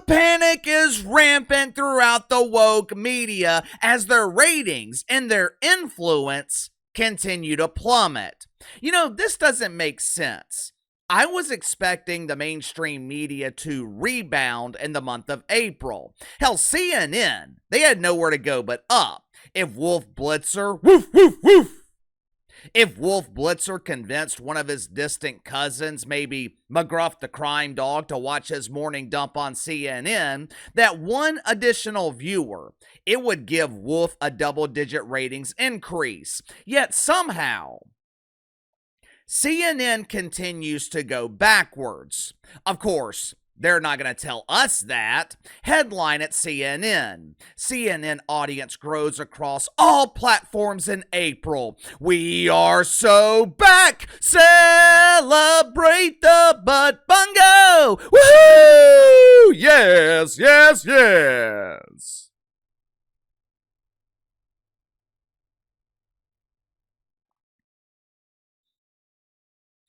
panic is rampant throughout the woke media as their ratings and their influence continue to plummet. This doesn't make sense. I was expecting the mainstream media to rebound in the month of April. Hell, CNN, they had nowhere to go but up. If Wolf Blitzer, woof, woof, woof. If Wolf Blitzer convinced one of his distant cousins, maybe McGruff the crime dog, to watch his morning dump on CNN, that one additional viewer, it would give Wolf a double-digit ratings increase. Yet somehow, CNN continues to go backwards. Of course, they're not going to tell us that. Headline at CNN. CNN audience grows across all platforms in April. We are so back. Celebrate the butt bungo. Woohoo! Yes, yes, yes.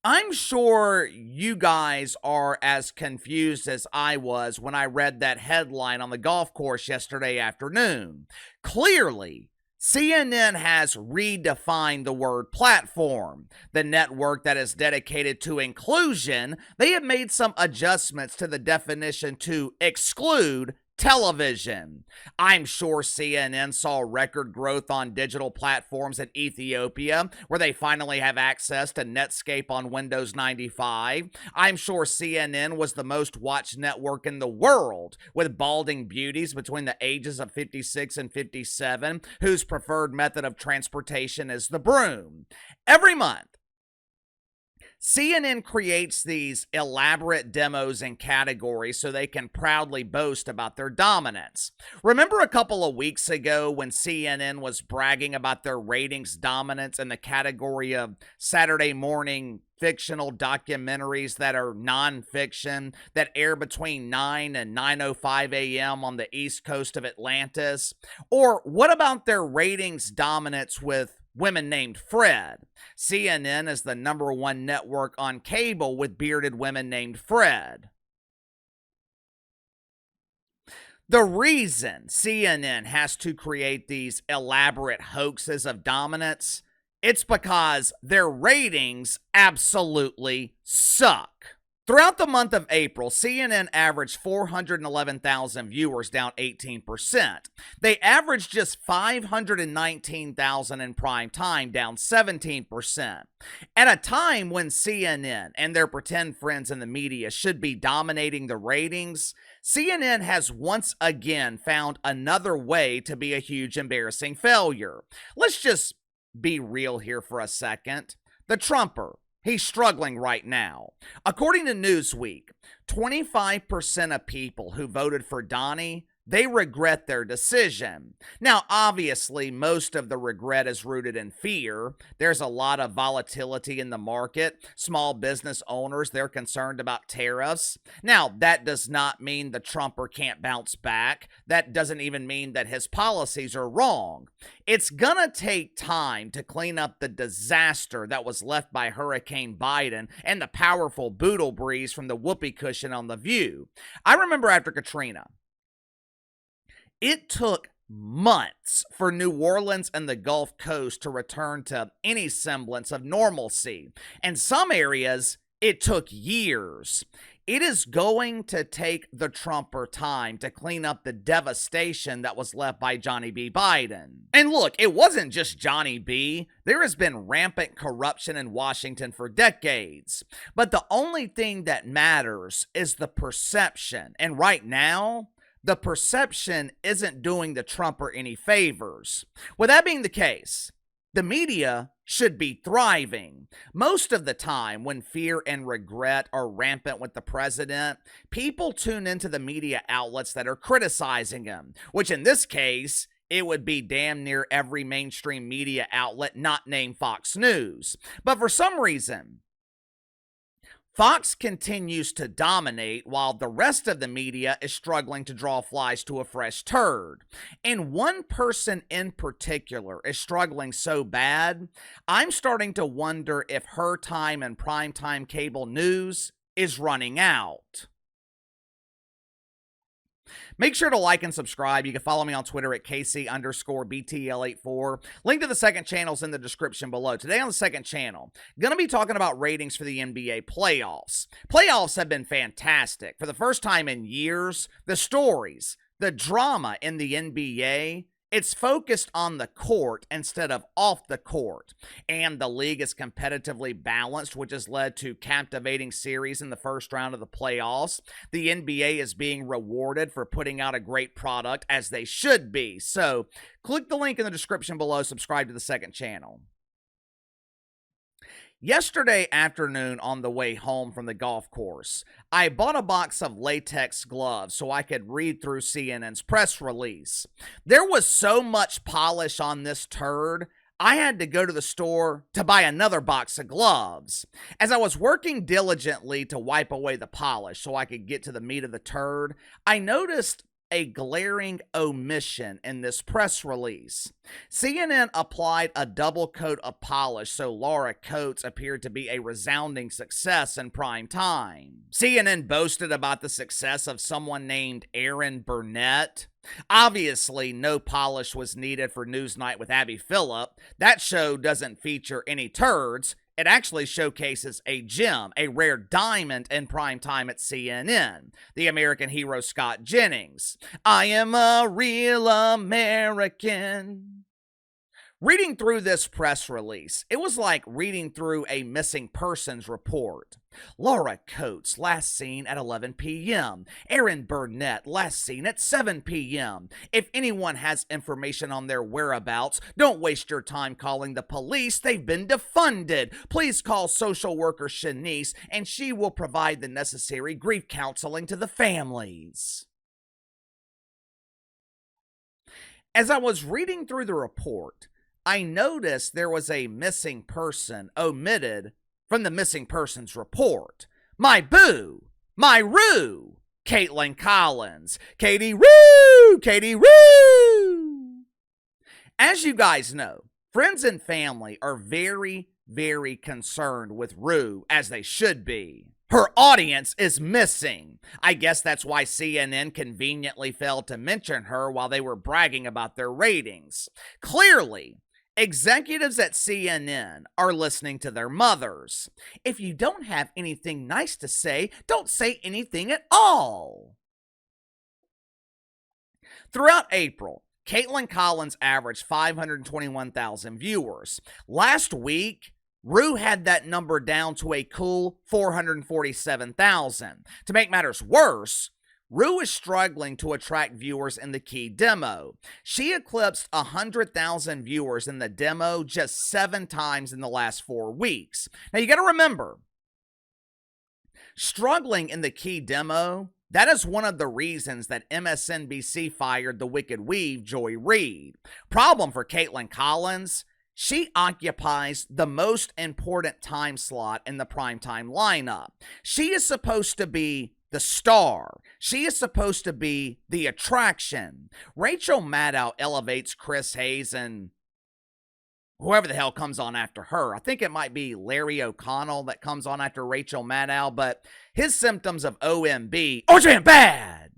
I'm sure you guys are as confused as I was when I read that headline on the golf course yesterday afternoon. Clearly, CNN has redefined the word platform. The network that is dedicated to inclusion, they have made some adjustments to the definition to exclude television. I'm sure CNN saw record growth on digital platforms in Ethiopia, where they finally have access to Netscape on Windows 95. I'm sure CNN was the most watched network in the world, with balding beauties between the ages of 56 and 57, whose preferred method of transportation is the broom. Every month, CNN creates these elaborate demos and categories so they can proudly boast about their dominance. Remember a couple of weeks ago when CNN was bragging about their ratings dominance in the category of Saturday morning fictional documentaries that are nonfiction that air between 9 and 9:05 a.m. on the east coast of Atlantis? Or what about their ratings dominance with Women Named Fred? CNN is the #1 network on cable with bearded women named Fred. The reason CNN has to create these elaborate hoaxes of dominance, it's because their ratings absolutely suck. Throughout the month of April, CNN averaged 411,000 viewers, down 18%. They averaged just 519,000 in prime time, down 17%. At a time when CNN and their pretend friends in the media should be dominating the ratings, CNN has once again found another way to be a huge embarrassing failure. Let's just be real here for a second. The Trumper, he's struggling right now. According to Newsweek, 25% of people who voted for Donnie, they regret their decision. Now, obviously, most of the regret is rooted in fear. There's a lot of volatility in the market. Small business owners, they're concerned about tariffs. Now, that does not mean the Trumper can't bounce back. That doesn't even mean that his policies are wrong. It's gonna take time to clean up the disaster that was left by Hurricane Biden and the powerful boodle breeze from the whoopee cushion on The View. I remember after Katrina, it took months for New Orleans and the Gulf Coast to return to any semblance of normalcy. In some areas, it took years. It is going to take the Trumper time to clean up the devastation that was left by Johnny B. Biden. And look, it wasn't just Johnny B. There has been rampant corruption in Washington for decades. But the only thing that matters is the perception. And right now, the perception isn't doing the Trumper any favors. With that being the case, the media should be thriving. Most of the time, when fear and regret are rampant with the president, people tune into the media outlets that are criticizing him, which in this case, it would be damn near every mainstream media outlet not named Fox News. But for some reason, Fox continues to dominate while the rest of the media is struggling to draw flies to a fresh turd. And one person in particular is struggling so bad, I'm starting to wonder if her time in primetime cable news is running out. Make sure to like and subscribe. You can follow me on Twitter at KC_BTL84. Link to the second channel is in the description below. Today on the second channel, going to be talking about ratings for the NBA playoffs. Playoffs have been fantastic. For the first time in years, the stories, the drama in the NBA, it's focused on the court instead of off the court. And the league is competitively balanced, which has led to captivating series in the first round of the playoffs. The NBA is being rewarded for putting out a great product, as they should be. So, click the link in the description below, subscribe to the second channel. Yesterday afternoon on the way home from the golf course, I bought a box of latex gloves so I could read through CNN's press release. There was so much polish on this turd, I had to go to the store to buy another box of gloves. As I was working diligently to wipe away the polish so I could get to the meat of the turd, I noticed a glaring omission in this press release. CNN applied a double coat of polish so Laura Coates appeared to be a resounding success in prime time. CNN boasted about the success of someone named Erin Burnett. Obviously, no polish was needed for Newsnight with Abby Phillip. That show doesn't feature any turds. It actually showcases a gem, a rare diamond in prime time at CNN, the American hero Scott Jennings. I am a real American. Reading through this press release, it was like reading through a missing persons report. Laura Coates, last seen at 11 p.m. Erin Burnett, last seen at 7 p.m. If anyone has information on their whereabouts, don't waste your time calling the police. They've been defunded. Please call social worker Shanice, and she will provide the necessary grief counseling to the families. As I was reading through the report, I noticed there was a missing person omitted from the missing persons report. My boo, my Roo, Caitlyn Collins. Katie Roo, Katie Roo. As you guys know, friends and family are very, very concerned with Roo, as they should be. Her audience is missing. I guess that's why CNN conveniently failed to mention her while they were bragging about their ratings. Clearly, executives at CNN are listening to their mothers. If you don't have anything nice to say, don't say anything at all. Throughout April, Caitlyn Collins averaged 521,000 viewers. Last week, Rue had that number down to a cool 447,000. To make matters worse, Rue is struggling to attract viewers in the key demo. She eclipsed 100,000 viewers in the demo just 7 times in the last 4 weeks. Now you got to remember, struggling in the key demo, that is one of the reasons that MSNBC fired the Wicked Weave, Joy Reid. Problem for Caitlyn Collins, she occupies the most important time slot in the primetime lineup. She is supposed to be the star. She is supposed to be the attraction. Rachel Maddow elevates Chris Hayes and whoever the hell comes on after her. I think it might be Larry O'Connell that comes on after Rachel Maddow, but his symptoms of OMB, damn bad!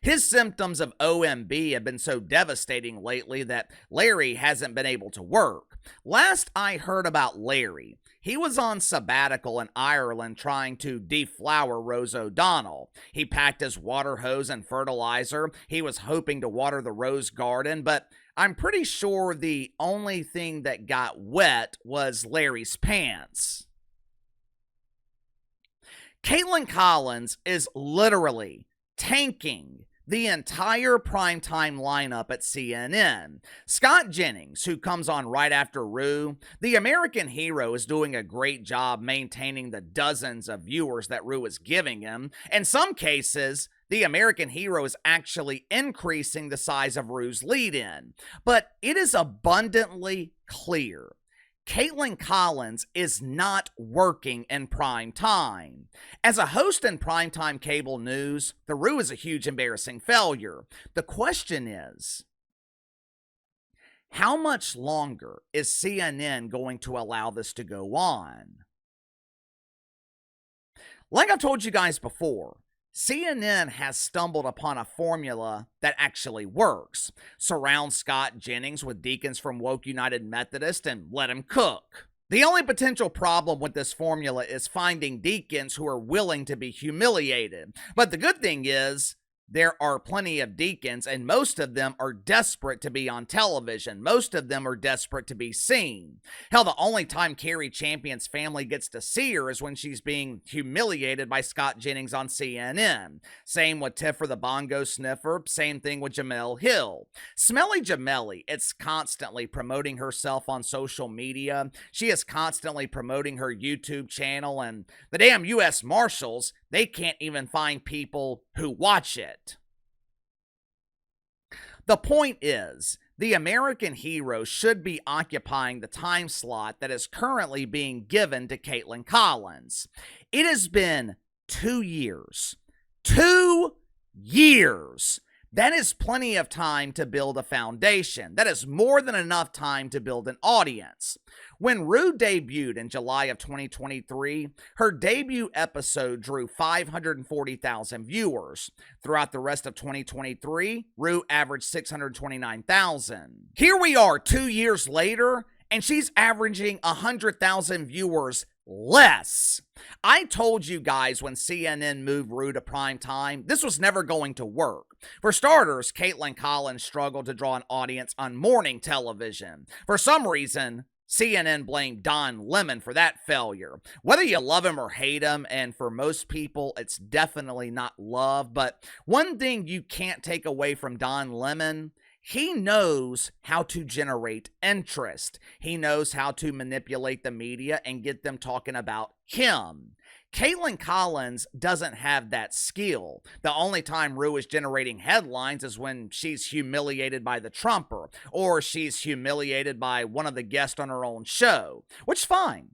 His symptoms of OMB have been so devastating lately that Larry hasn't been able to work. Last I heard about Larry, he was on sabbatical in Ireland trying to deflower Rose O'Donnell. He packed his water hose and fertilizer. He was hoping to water the rose garden, but I'm pretty sure the only thing that got wet was Larry's pants. Caitlyn Collins is literally tanking the entire primetime lineup at CNN. Scott Jennings, who comes on right after Rue, the American hero, is doing a great job maintaining the dozens of viewers that Rue is giving him. In some cases, the American hero is actually increasing the size of Rue's lead-in. But it is abundantly clear Caitlyn Collins is not working in prime time. As a host in primetime cable news, the Rue is a huge embarrassing failure. The question is, how much longer is CNN going to allow this to go on? Like I told you guys before, CNN has stumbled upon a formula that actually works. Surround Scott Jennings with deacons from Woke United Methodist and let him cook. The only potential problem with this formula is finding deacons who are willing to be humiliated. But the good thing is, there are plenty of deacons, and most of them are desperate to be on television. Most of them are desperate to be seen. Hell, the only time Carrie Champion's family gets to see her is when she's being humiliated by Scott Jennings on CNN. Same with Tiffer the Bongo Sniffer. Same thing with Jamel Hill. Smelly Jameli, it's constantly promoting herself on social media. She is constantly promoting her YouTube channel, and the damn U.S. Marshals, they can't even find people who watch it. The point is, the American hero should be occupying the time slot that is currently being given to Caitlyn Collins. It has been 2 years. 2 years! That is plenty of time to build a foundation. That is more than enough time to build an audience. When Rue debuted in July of 2023, her debut episode drew 540,000 viewers. Throughout the rest of 2023, Rue averaged 629,000. Here we are 2 years later, and she's averaging 100,000 viewers less. I told you guys when CNN moved Rue to primetime, this was never going to work. For starters, Caitlyn Collins struggled to draw an audience on morning television. For some reason, CNN blamed Don Lemon for that failure. Whether you love him or hate him, and for most people, it's definitely not love, but one thing you can't take away from Don Lemon, he knows how to generate interest. He knows how to manipulate the media and get them talking about him. Caitlyn Collins doesn't have that skill. The only time Rue is generating headlines is when she's humiliated by the Trumper, or she's humiliated by one of the guests on her own show, which is fine.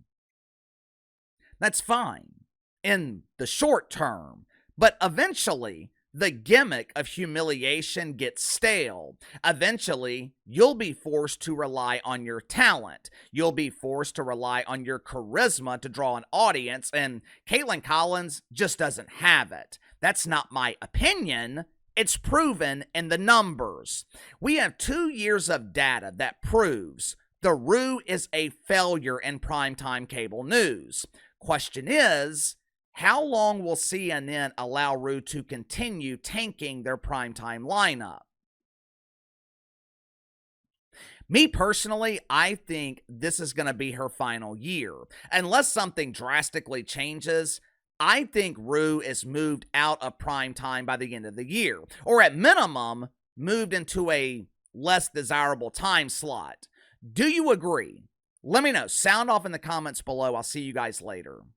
That's fine in the short term, but eventually the gimmick of humiliation gets stale. Eventually, you'll be forced to rely on your talent. You'll be forced to rely on your charisma to draw an audience, and Caitlyn Collins just doesn't have it. That's not my opinion. It's proven in the numbers. We have 2 years of data that proves the Rue is a failure in primetime cable news. Question is, how long will CNN allow Rue to continue tanking their primetime lineup? Me personally, I think this is going to be her final year. Unless something drastically changes, I think Rue is moved out of primetime by the end of the year. Or at minimum, moved into a less desirable time slot. Do you agree? Let me know. Sound off in the comments below. I'll see you guys later.